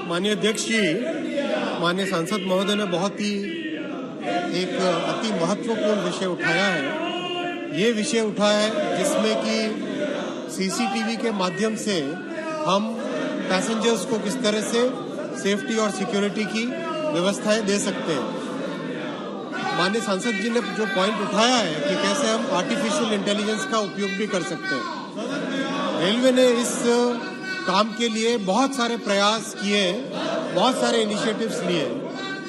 माननीय अध्यक्ष जी, माननीय सांसद महोदय ने बहुत ही एक अति महत्वपूर्ण विषय उठाया है। ये विषय उठा है जिसमें कि सीसीटीवी के माध्यम से हम पैसेंजर्स को किस तरह से सेफ्टी और सिक्योरिटी की व्यवस्थाएं दे सकते हैं। माननीय सांसद जी ने जो पॉइंट उठाया है कि कैसे हम आर्टिफिशियल इंटेलिजेंस का उपयोग भी कर सकते हैं। रेलवे ने इस काम के लिए बहुत सारे प्रयास किए, बहुत सारे इनिशिएटिव्स लिए।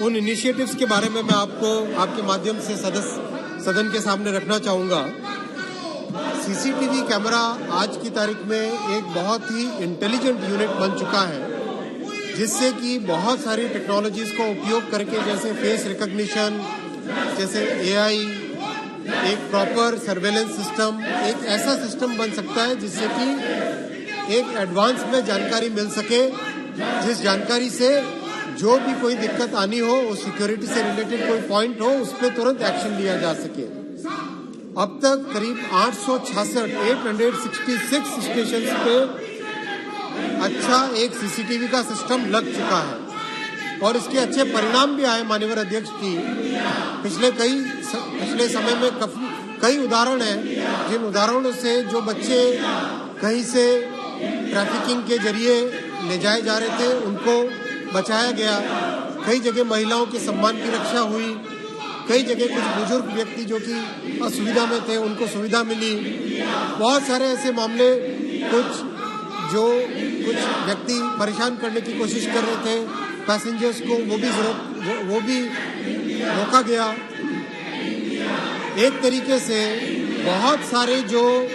उन इनिशिएटिव्स के बारे में मैं आपको आपके माध्यम से सदन के सामने रखना चाहूँगा। सीसीटीवी कैमरा आज की तारीख में एक बहुत ही इंटेलिजेंट यूनिट बन चुका है, जिससे कि बहुत सारी टेक्नोलॉजीज का उपयोग करके, जैसे फेस रिकॉग्निशन, जैसे एआई, एक प्रॉपर सर्वेलेंस सिस्टम, एक ऐसा सिस्टम बन सकता है जिससे कि एक एडवांस में जानकारी मिल सके, जिस जानकारी से जो भी कोई दिक्कत आनी हो, उस सिक्योरिटी से रिलेटेड कोई पॉइंट हो, उस पर तुरंत एक्शन लिया जा सके। अब तक करीब 866 स्टेशन पे अच्छा एक सीसीटीवी का सिस्टम लग चुका है और इसके अच्छे परिणाम भी आए। माननीय अध्यक्ष जी, पिछले समय में कई उदाहरण हैं, जिन उदाहरणों से जो बच्चे कहीं से ट्रैफिकिंग के जरिए ले जाए जा रहे थे, उनको बचाया गया। कई जगह महिलाओं के सम्मान की रक्षा हुई। कई जगह कुछ बुजुर्ग व्यक्ति जो कि असुविधा में थे, उनको सुविधा मिली। बहुत सारे ऐसे मामले, कुछ व्यक्ति परेशान करने की कोशिश कर रहे थे पैसेंजर्स को, वो भी रोका गया। एक तरीके से बहुत सारे जो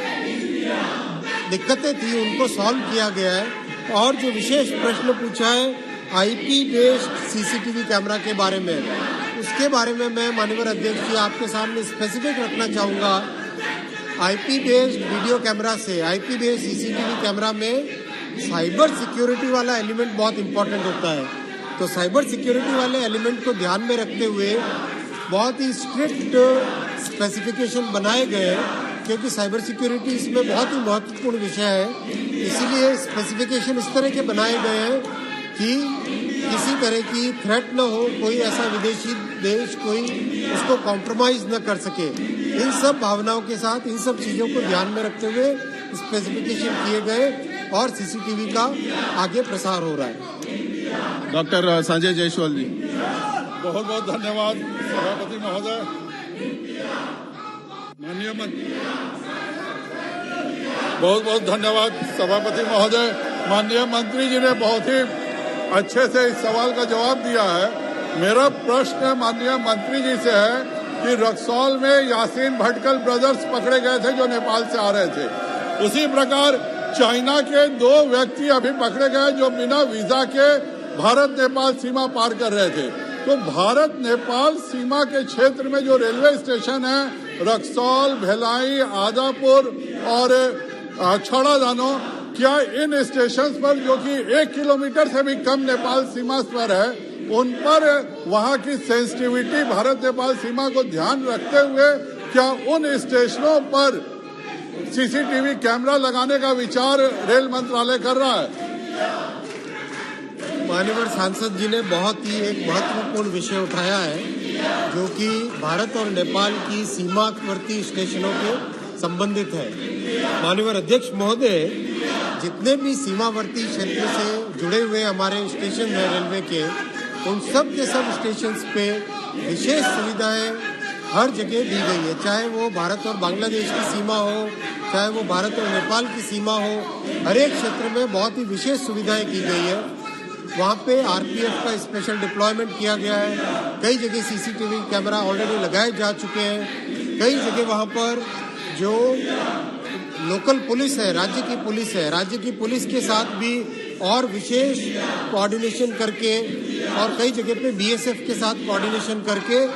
दिक्कतें थी उनको सॉल्व किया गया है। और जो विशेष प्रश्न पूछा है आईपी बेस्ड सीसीटीवी कैमरा के बारे में, उसके बारे में मैं माननीय अध्यक्ष जी आपके सामने स्पेसिफिक रखना चाहूँगा। आईपी बेस्ड वीडियो कैमरा से आईपी बेस्ड सीसीटीवी कैमरा में साइबर सिक्योरिटी वाला एलिमेंट बहुत इंपॉर्टेंट होता है। तो साइबर सिक्योरिटी वाले एलिमेंट को ध्यान में रखते हुए बहुत ही स्ट्रिक्ट स्पेसिफिकेशन बनाए गए, क्योंकि साइबर सिक्योरिटी इसमें बहुत ही महत्वपूर्ण विषय है। इसीलिए स्पेसिफिकेशन इस तरह के बनाए गए हैं कि किसी तरह की थ्रेट न हो, कोई ऐसा विदेशी देश कोई उसको कॉम्प्रोमाइज न कर सके। इन सब भावनाओं के साथ, इन सब चीज़ों को ध्यान में रखते हुए स्पेसिफिकेशन किए गए और सीसीटीवी का आगे प्रसार हो रहा है। डॉक्टर संजय जायसवाल जी, बहुत बहुत धन्यवाद सभापति महोदय। बहुत बहुत धन्यवाद सभापति महोदय। माननीय मंत्री जी ने बहुत ही अच्छे से इस सवाल का जवाब दिया है। मेरा प्रश्न माननीय मंत्री जी से है कि रक्सौल में यासीन भटकल ब्रदर्स पकड़े गए थे जो नेपाल से आ रहे थे। उसी प्रकार चाइना के 2 व्यक्ति अभी पकड़े गए जो बिना वीजा के भारत नेपाल सीमा पार कर रहे थे। तो भारत नेपाल सीमा के क्षेत्र में जो रेलवे स्टेशन है, रक्सौल, भेलाई, आदापुर और छड़ादानो, क्या इन स्टेशन पर जो कि 1 किलोमीटर से भी कम नेपाल सीमा पर है, उन पर वहां की सेंसिटिविटी भारत नेपाल सीमा को ध्यान रखते हुए क्या उन स्टेशनों पर सीसीटीवी कैमरा लगाने का विचार रेल मंत्रालय कर रहा है? माननीय सांसद जी ने बहुत ही एक महत्वपूर्ण विषय उठाया है, जो कि भारत और नेपाल की सीमावर्ती स्टेशनों के संबंधित है। माननीय अध्यक्ष महोदय, जितने भी सीमावर्ती क्षेत्र से जुड़े हुए हमारे स्टेशन हैं रेलवे के, उन सब के सब स्टेशन पे विशेष सुविधाएं हर जगह दी गई है। चाहे वो भारत और बांग्लादेश की सीमा हो, चाहे वो भारत और नेपाल की सीमा हो, हर एक क्षेत्र में बहुत ही विशेष सुविधाएं की गई है। वहाँ पे आरपीएफ का स्पेशल डिप्लॉयमेंट किया गया है। कई जगह सीसीटीवी कैमरा ऑलरेडी लगाए जा चुके हैं। कई जगह वहाँ पर जो लोकल पुलिस है, राज्य की पुलिस के साथ भी और विशेष कोऑर्डिनेशन करके, और कई जगह पे बीएसएफ के साथ कोऑर्डिनेशन करके,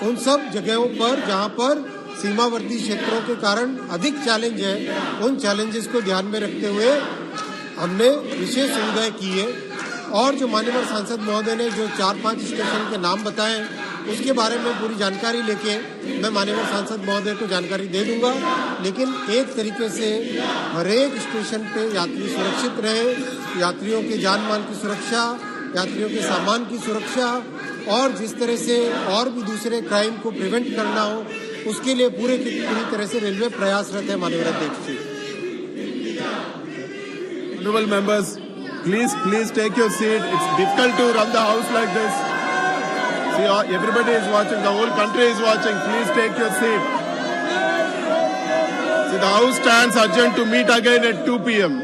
उन सब जगहों पर जहाँ पर सीमावर्ती क्षेत्रों के कारण अधिक चैलेंज है, उन चैलेंजेस को ध्यान में रखते हुए हमने विशेष सुविधाएं की है। और जो माननीय सांसद महोदय ने जो 4-5 स्टेशन के नाम बताए, उसके बारे में पूरी जानकारी लेके मैं माननीय सांसद महोदय को जानकारी दे दूंगा। लेकिन एक तरीके से हर एक स्टेशन पे यात्री सुरक्षित रहे, यात्रियों के जान माल की सुरक्षा, यात्रियों के सामान की सुरक्षा और जिस तरह से और भी दूसरे क्राइम को प्रिवेंट करना हो, उसके लिए पूरी तरह से रेलवे प्रयासरत है माननीय अध्यक्ष जी। Honorable members, please take your seat. It's difficult to run the house like this. See, everybody is watching. The whole country is watching. Please take your seat. See, the house stands adjourned to meet again at 2 p.m.